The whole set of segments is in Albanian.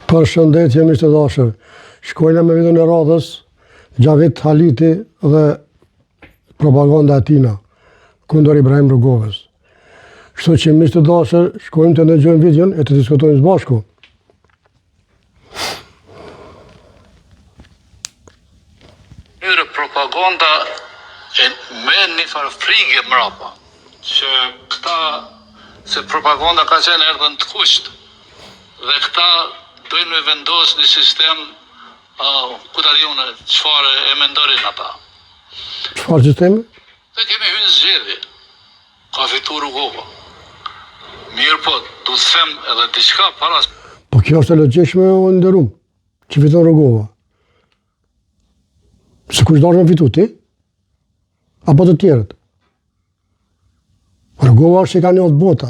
Përshëndetje miq të dashur. Shkojna me videon e radhës Xhavit Haliti dhe propaganda e tina kundër Ibrahim Rrugovës. Kështu që miq të dashur, shkojmë të ndëgjojmë videon e të diskutojmë së bashku. Propaganda me një farë frigje mrapa, që këta, se propaganda ka qenë erdhën të kusht, dhe këta dojnë me vendos një sistem, ku ta di unë, çfarë e mendorin ata. Çfarë sistemi? Dhe kemi hyrë zgjedhje, ka fitur Rrugova. Mirë po, du të them edhe diçka para. Po kjo është e logjikshme o nderuar, që fiton Rrugova. Se kush do të fitu ti? Apo të tjerët? Rrugova është që ka njohur bota.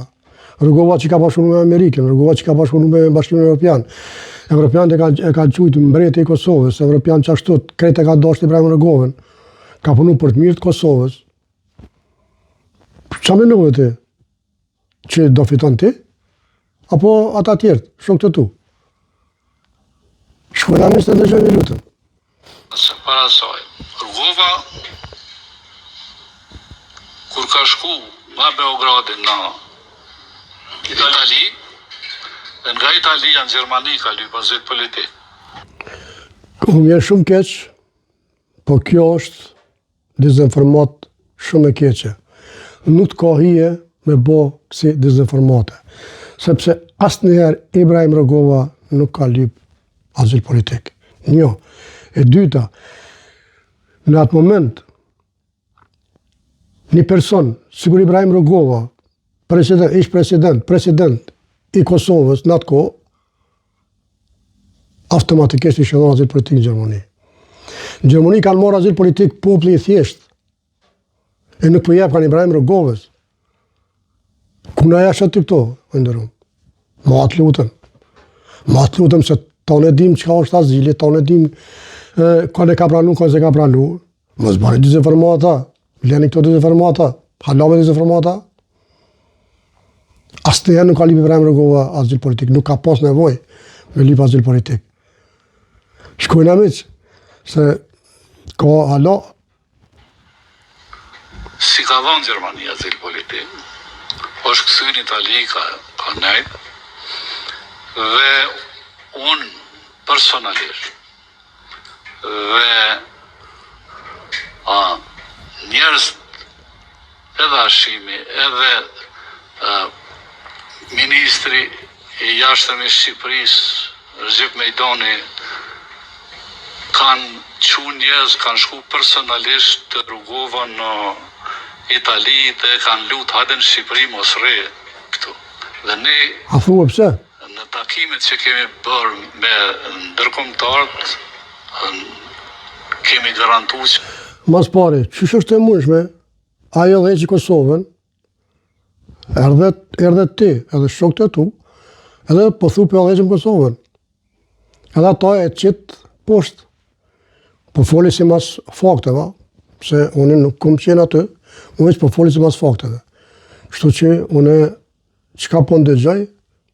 Rrugova që ka bashkëpunuar me Amerikën, Rrugova që ka bashkëpunuar me Bashkimin Evropian. Evropianët e ka quajtur mbreti i Kosovës, Evropian që ashtu krejt e ka dashur Ibrahim Rrugovën. Ka punuar për të mirë të Kosovës. Çfarë mendon ti? Që do fiton ti? Apo ata të tjerë, shokët e tu? Shkojna me të dëgjojmë lutem. Se para saj, Rrugova, kur ka shku nga Beogradi në Itali, dhe nga Italia në Gjermani ka lyp azil politik. Unë vjen shumë keq, po kjo është dezinformat shumë e keqe. Nuk ka hije me bo kësi dezinformate, sepse asnjëherë Ibrahim Rrugova nuk ka lyp azil politik. Një. E dyta, në atë moment, një person, sigur Ibrahim Rrugova, ish president i Kosovës në atë kohë, automatikisht i shëllon azil politik në Gjermani. Në Gjermani kanë marrë azil politik populli i thjesht, e nuk po jep kanë Ibrahim Rrugovës. Ku na jashtë aty këto, ndërrum? Ma të lutem se tonë e dim çka është azili, tonë e dim kënë e ka pranu, kënë se ka pranu. Mos bani dezinformata, leni këto dezinformata, halame dezinformata. Asnjëherë nuk ka lyp Ibrahim Rrugova azil politik, nuk ka pas nevojë me lyp azil politik. Shkojna miq, se ka hala. Si ka dhënë Gjermani azil politik, është kthyer në Itali, ka nejt, dhe unë personalisht dhe njerëz edhe Hashimi, edhe ministri i jashtëm i Shqipërisë, Recep Mejdani, kanë qenë njerëz, kanë shku personalisht të Rrugova në Itali dhe kanë lutë hajde në Shqipëri mos rre këtu. Dhe ne A thua pse? në takimet që kemi bërë me ndërkombëtarët, kemi garantuar që Mas pari, çish është e mundshme, ajo dhe që Kosovën, erdhe ti, edhe shokët e tu, edhe po thu për edhe Kosovën. Edhe ata e qitë poshtë. Po foli si mas fakteve, se unë nuk kom qenë aty, unë veç po foli si mas fakteve. Kështu që unë çka po ndëgjoj,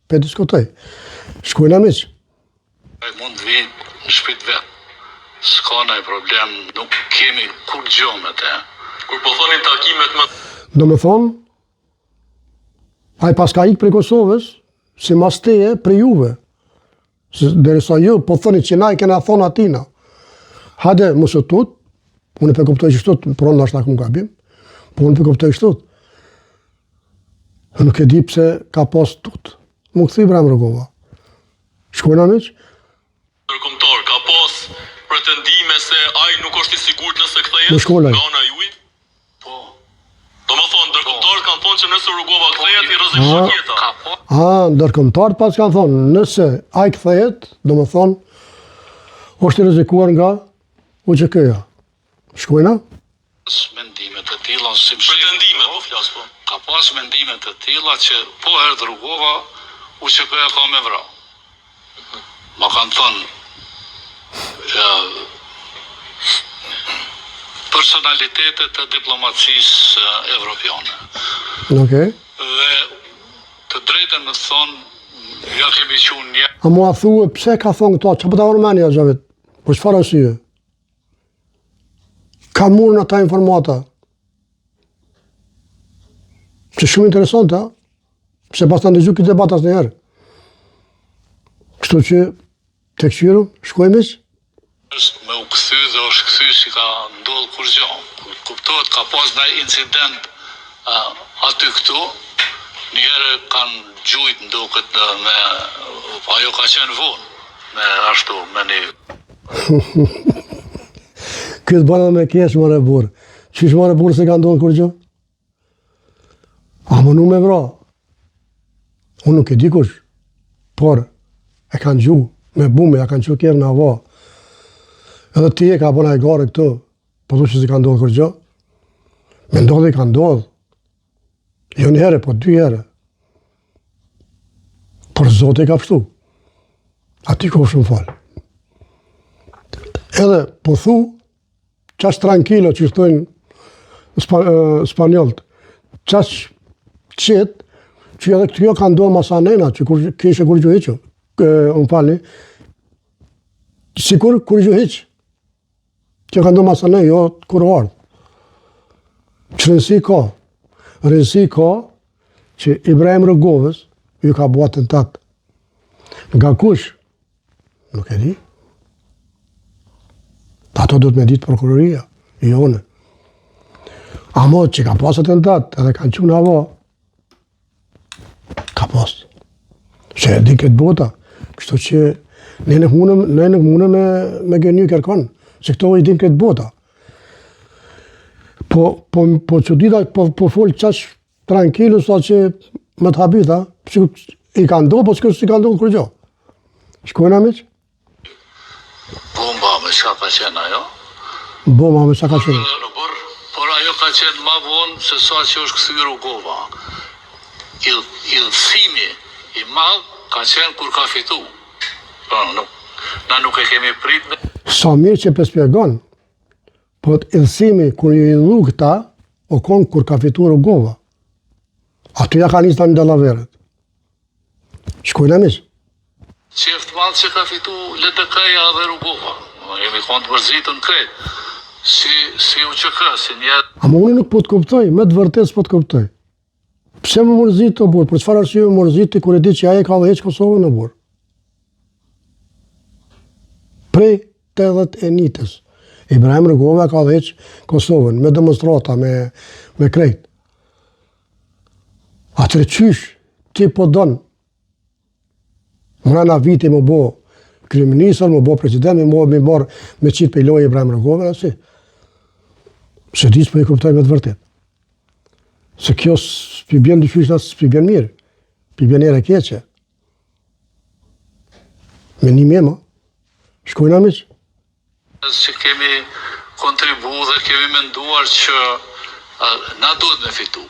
pe diskutoj. Shkojna miq. mund të vi në shtëpitë vet. S'ka ndonjë problem, nuk kemi kur gjë me të. Kur po thonin takimet me Do me thonë, ai pas ka ikë prej Kosovës, si mas teje prej juve. Derisa ju po thoni që na i kena thonë atina. Hade mos e tut, unë pe kuptoj që shtut, por unë ashtë më gabim, po unë pe kuptoj shtut. Nuk e di pse ka pas tut. Më këthi Ibrahim Rrugova. Shkojna miq? Ndërkombëtar ka pas pretendime se ai nuk është i sigurt nëse kthehet Në shkollë. nga ana juaj. po, Domethënë ndërkombëtarët kanë thonë që nëse Rrugova kthehet i rrezikshon jeta. ka po, Ndërkombëtarët pas kanë thonë, nëse ai kthehet, do me thonë, është i rrezikuar nga UÇK-ja. Shkojna? mendime të tilla si Pretendime po flas po. Ka pas mendime të tilla që po erdh Rrugova, UÇK-ja ka me vra. Ma kanë thënë personalitetet të diplomacisë evropiane. Okej. Dhe të drejtën më thonë, Ja kemi qenë një. A mua thue pse ka thonë këto, që po ta ormeni a Xhavit? Për çfarë arsye? Ka murën ata informata. Që shumë interesante, a? Pse pas të ndëgju këtë debat asnjëherë. Kështu që tek qyru, shkojmë që? Është me u kthy dhe është kthy si ka ndodhur kur gjë. Kuptohet ka pas ndaj incident aty këtu. Njëherë kanë gjujt nduket me ajo ka qenë vonë. Me ashtu, me një. Këtë bërë dhe me kesh më burë. Qysh më burë se ka ndodhur kur gjë? A më nu me vra. Unë nuk e di kush, por e kanë gju me bume, ja kanë që kjerë në ava. Edhe ti e ka bëna e gare këtu, po du që si ka ndodhë kur gjë. Me ndodhë i ka ndodhë. Jo një herë, po 2 herë. Por Zotë i ka pështu. A ti ko shumë falë. Edhe, po thu, qash tranquilo që thujnë spanjollët, qash qëtë, që edhe këtë jo ka ndohë masanena, që kishe kur gjuhiqë, unë falni, si kur gjuhiqë, që ka ndohë masanena, jo kur ardhë. Që rëndësi ka, që Ibrahim Rëgovës, ju ka bua tentat. Nga kush? Nuk e di. Ato do të me ditë prokuroria, jo une. Amo që ka pas tentat, edhe kanë që në ava, ka pas. Që e di këtë bota. Kështu që ne nuk mune me gënyu kërkon, se këto i din këtë bota. Po që dita, po folë qash tranquilu, sa që më të habita, që i ka ndohë, po s'kështë si ka ndohë kërgjo. Shkojnë amiq? Bomba me shka ka qenë ajo. Bomba me shka ka qenë. Por ajo ka qenë ma vonë se sa që është këthy Rugova. Ilësimi i madh ka qenë kur ka fitu. Na nuk e kemi prit me... Sa mirë që përspjegon, po të ilësimi kur ju illu këta, o konë kur ka fitu Rugova. Aty ja ka njës të një delaveret. Shkojnë amiq? Qeft madh që ka fitu LDK-ja dhe Rugova. Jemi konë të mërzitën kretë. Si u që ka, si një... Ama unë nuk po të kuptoj, me të vërtet s'po të kuptoj. Pse më mërzit të burë? Për çfarë arsye më mërzit kur e di që aje ka dhe heq Kosovën në burë? Prej 81-ës, Ibrahim Rugova ka dhe heq Kosovën, me demonstrata, me krejt. Atëre qysh, ti po donë, mrena viti më bo kriminisër, më bo president, më marë me qitë pe lojë Ibrahim Rugova, asi. Se disë po i kuptoj me të vërtet. Se kjo s'pi bjen dyqyshna, s'pi bjen mirë. Pi bjen ere keqe. Me një mema. Shkojnë amiq? Që kemi kontribu dhe kemi menduar që na duhet me fitu.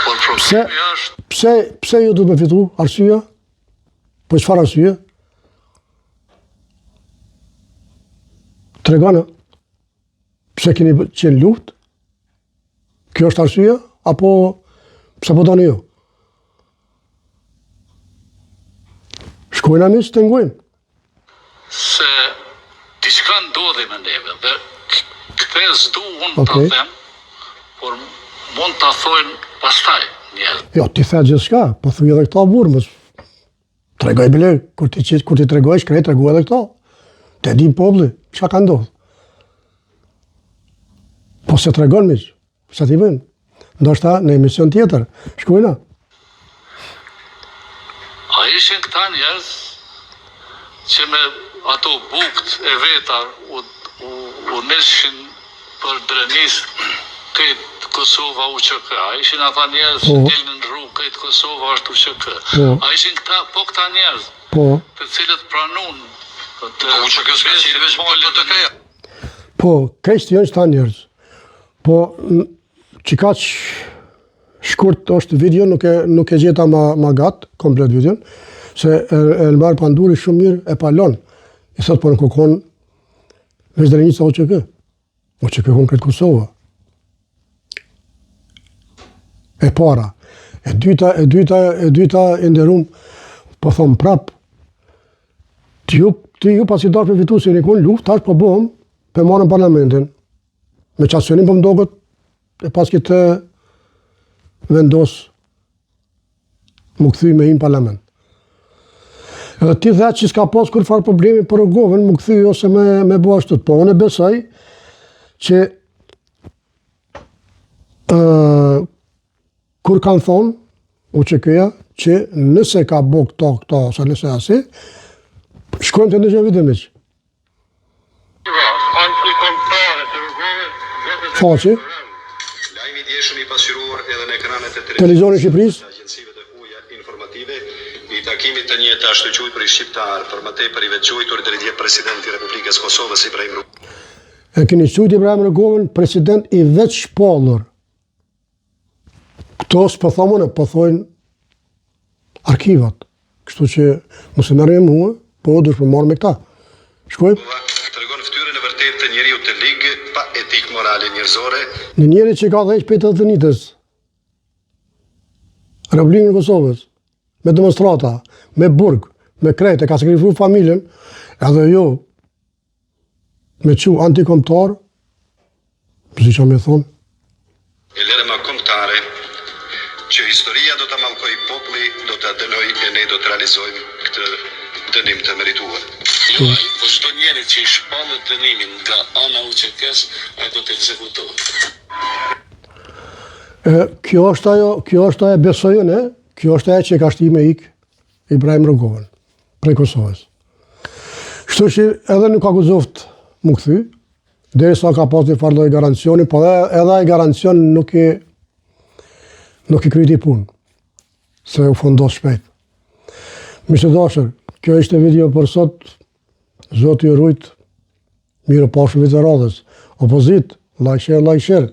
Por problemi është... Pse ju duhet me fitu? Arsyeja? Po çfarë arsye? Tregona. Pse keni qenë luftë? Kjo është arsyeja? Apo pse po doni ju? Shkojnë amiq, të ngojnë. Se diçka ndodhi me neve dhe këte s'du unë të them, por mund të thojnë pastaj njerë. Jo, ti the gjithçka, po thuj edhe këta burë, mos tregoj bile, kur ti tregoj shkrej, tregoj edhe këta. Te di populli, çka ka ndodhur. Po se tregon miq, sa ti bëjmë? Ndoshta në emision tjetër, shkojna. A ishin këta njerëz që me ato bukt e vetar u neshin për drenis këtë Kosova UÇK. A ishin ata njerëz që dilnin në rrugë këtë Kosova është UÇK. A ishin këta njerëz të cilët pranun UÇK s'ka qenë veç LDK-ja. Po, kështë janë këta njerëz. Po, që ka që shkurt është video, nuk e gjeta ma gatë, komplet video, se Elmar Panduri shumë mirë e palon. I thot, po në kokon, veç drenica UÇK. UÇK konë këtë Kosova. E para. E dyta e nderum, po thonë prap, ti ju pasi darë për fitu si një kun luft, tash po bohëm për marën parlamentin. Me qasionin për mdogët, e pas këtë vendos më këthy me hinë parlament. Edhe ti dhe që s'ka pas kur farë problemi për rëgovën, më këthy ose me bo ashtët. Po, unë e besoj që kur kanë thonë, u që këja, që nëse ka bo këta, ose nëse asi, shkojnë të ndëshë vitë miqë. Faqe. Televizioni Shqipërisë. I takimit të një të ashtu quajtur për i shqiptar, për më tepër i veçuar deri dje presidenti i Republikës Kosovës Ibrahim Rugova. E keni quajtur Ibrahim Rugovën president i veç shpallur. Këto s'po thomën, po thojnë arkivat. Kështu që mos e merrni mua, po duhet të marr me këta. Shkoj. Tregon fytyrën e vërtetë të njeriu të ligë pa etikë morale njerëzore. Në njeri që ka dhënë shpejtë të nitës. Republikën e Kosovës, me demonstrata, me burg, me krejt, e ka sakrifikuar familjen, edhe jo me që antikombëtar, si që me thonë. E lere më kombëtare, që historia do të mallkoj populli, do të dënoj e ne do të realizojmë këtë dënim të merituar. Jo, po çdo njeri që i shpallet dënimin nga ana UÇK-s, ai do të ekzekutohet. Kjo është ajo besoj unë, kjo është ajo që ka shti me ik Ibrahim Rugovën, prej Kosovës. Kështu që edhe nuk akuzoft më këthy, derisa ka pas një farë lloj garancioni, po edhe ai garancion nuk i kryti punë, se u fundos shpejt. Miqtë dashur, kjo ishte video për sot. Zoti ju rujt, mirë pashë vitë radhës. Opozit, like share.